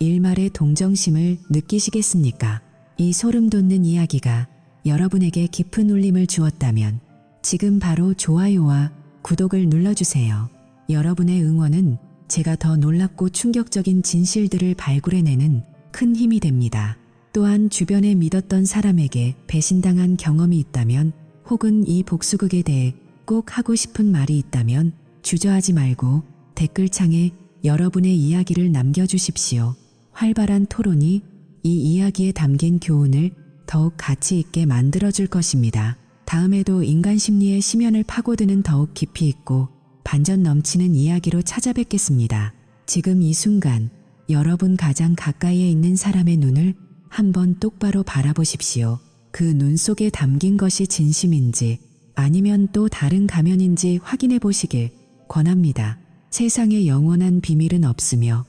일말의 동정심을 느끼시겠습니까? 이 소름 돋는 이야기가 여러분에게 깊은 울림을 주었다면 지금 바로 좋아요와 구독을 눌러주세요. 여러분의 응원은 제가 더 놀랍고 충격적인 진실들을 발굴해내는 큰 힘이 됩니다. 또한 주변에 믿었던 사람에게 배신당한 경험이 있다면 혹은 이 복수극에 대해 꼭 하고 싶은 말이 있다면 주저하지 말고 댓글창에 여러분의 이야기를 남겨주십시오. 활발한 토론이 이 이야기에 담긴 교훈을 더욱 가치 있게 만들어줄 것입니다. 다음에도 인간 심리의 심연을 파고드는 더욱 깊이 있고 반전 넘치는 이야기로 찾아뵙겠습니다. 지금 이 순간 여러분 가장 가까이에 있는 사람의 눈을 한번 똑바로 바라보십시오. 그 눈 속에 담긴 것이 진심인지 아니면 또 다른 가면인지 확인해 보시길 권합니다. 세상에 영원한 비밀은 없으며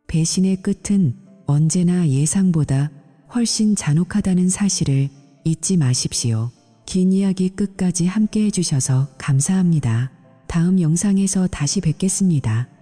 배신의 끝은 언제나 예상보다 훨씬 잔혹하다는 사실을 잊지 마십시오. 긴 이야기 끝까지 함께 해주셔서 감사합니다. 다음 영상에서 다시 뵙겠습니다.